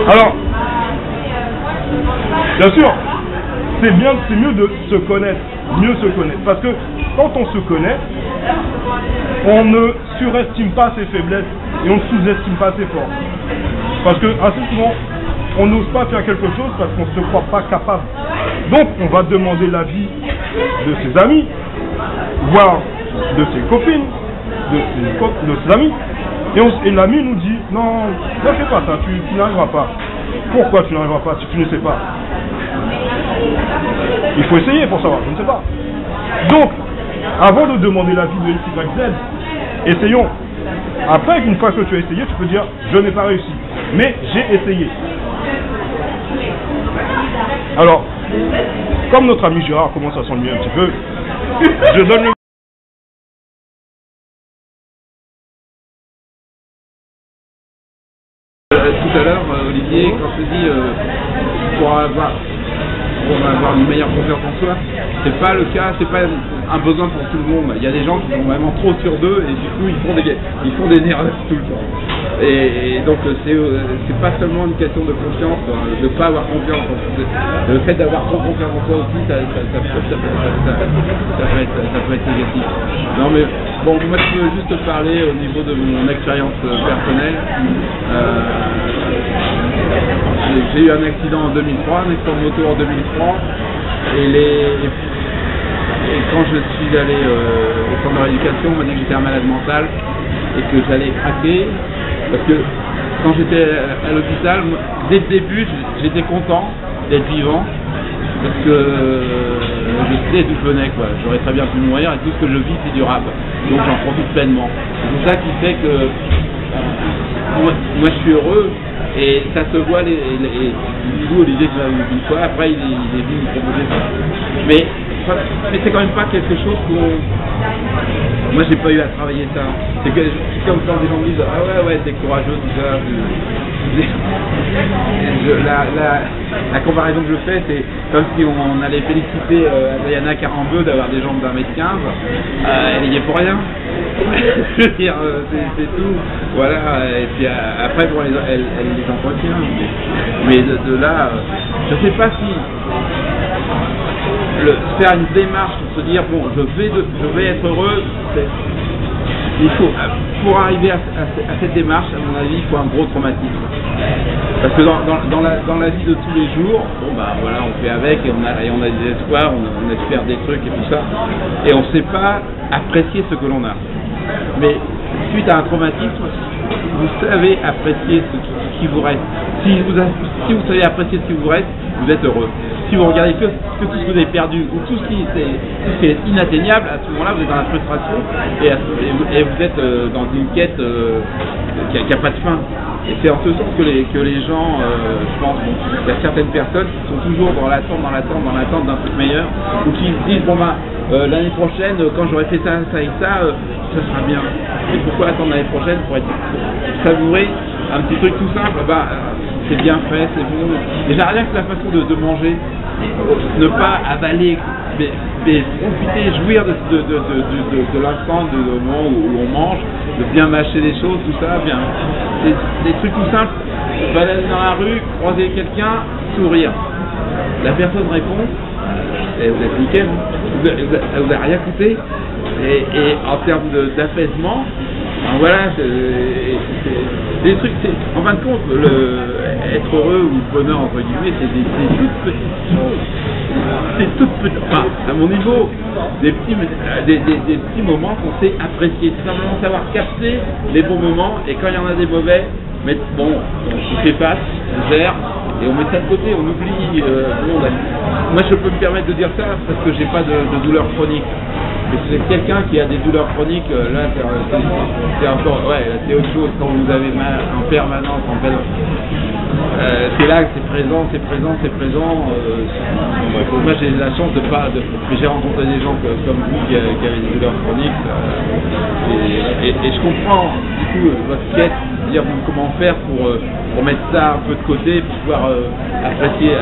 Alors, bien sûr, c'est mieux de se connaître, parce que quand on se connaît, on ne surestime pas ses faiblesses et on ne sous-estime pas ses forces. Parce que assez souvent, on n'ose pas faire quelque chose parce qu'on ne se croit pas capable. Donc, on va demander l'avis de ses amis, voire de ses copines, de ses amis. Et l'ami nous dit, non, ne fais pas ça, tu n'arriveras pas. Pourquoi tu n'arriveras pas si tu ne sais pas? Il faut essayer pour savoir, je ne sais pas. Donc, avant de demander l'avis de X, Y, Z, essayons. Après, une fois que tu as essayé, tu peux dire, je n'ai pas réussi. Mais j'ai essayé. Alors, comme notre ami Gérard commence à s'ennuyer un petit peu, je donne le... Tout à l'heure, Olivier, quand je te dis pour avoir une meilleure confiance en soi, c'est pas le cas, c'est pas un besoin pour tout le monde. Il y a des gens qui sont vraiment trop sûrs d'eux et du coup ils font des nerfs tout le temps. Et donc c'est pas seulement une question de confiance, de pas avoir confiance. Le fait d'avoir trop confiance en soi aussi, ça peut être négatif. Non mais bon, moi je peux juste te parler au niveau de mon expérience personnelle. J'ai eu un accident en 2003, un accident de moto en 2003, et quand je suis allé au centre de rééducation, on m'a dit que j'étais un malade mental et que j'allais craquer, parce que quand j'étais à l'hôpital, dès le début, j'étais content d'être vivant, parce que je sais d'où je venais, quoi. J'aurais très bien pu mourir et tout ce que je vis c'est durable, donc j'en profite pleinement. C'est ça qui fait que moi je suis heureux. Et ça se voit, du coup, Olivier qui m'a vu une fois, après il est venu me proposer ça. Mais c'est quand même pas quelque chose qu'on... Moi j'ai pas eu à travailler ça. C'est comme quand des gens me disent, ah ouais, t'es courageux, tout ça. La comparaison que je fais, c'est comme si on allait féliciter Adriana Carambeu d'avoir des jambes d'1m15. Elle y est pour rien. Je veux dire, c'est tout. Voilà, et puis après, bon, elle les entretient. Mais de là, je sais pas si faire une démarche, se dire, bon, je vais être heureux, il faut, pour arriver à cette démarche, à mon avis, il faut un gros traumatisme. Parce que dans la vie de tous les jours, bon bah voilà, on fait avec et on a des espoirs, on espère des trucs et tout ça, et on ne sait pas apprécier ce que l'on a. Mais suite à un traumatisme, vous savez apprécier ce qui vous reste. Si vous savez apprécier ce qui vous reste, vous êtes heureux. Si vous regardez que tout ce que vous avez perdu ou tout ce qui est inatteignable, à ce moment-là, vous êtes dans la frustration et vous êtes dans une quête qui n'a pas de fin. Et c'est en ce sens que les gens, je pense, il y a certaines personnes qui sont toujours dans l'attente d'un truc meilleur, ou qui se disent, bon bah, l'année prochaine, quand j'aurai fait ça et ça sera bien. Mais pourquoi attendre l'année prochaine pour savourer un petit truc tout simple? Bah, c'est bien fait, c'est bon. Déjà rien que la façon de manger, ne pas avaler, mais profiter, jouir de l'instant, du moment où on mange, de bien mâcher les choses, tout ça, bien. Des trucs tout simples, balader dans la rue, croiser quelqu'un, sourire. La personne répond, et vous êtes nickel, vous n'avez rien coûté, et en termes d'apaisement, voilà, c'est des trucs, en fin de compte, être heureux ou le bonheur entre guillemets, c'est des toutes petites choses. C'est toutes petites, enfin, à mon niveau, des petits moments qu'on sait apprécier, simplement savoir capter les bons moments, et quand il y en a des mauvais, mais bon, on fait face, on gère, et on met ça de côté, on oublie. Moi je peux me permettre de dire ça parce que j'ai pas de douleur chronique. Mais c'est quelqu'un qui a des douleurs chroniques, là c'est encore, ouais, c'est autre chose. Quand vous avez mal en permanence, c'est là que c'est présent. Moi j'ai la chance mais j'ai rencontré des gens comme vous qui avaient des douleurs chroniques, et je comprends du coup votre quête, dire comment faire pour mettre ça un peu de côté, pour pouvoir apprécier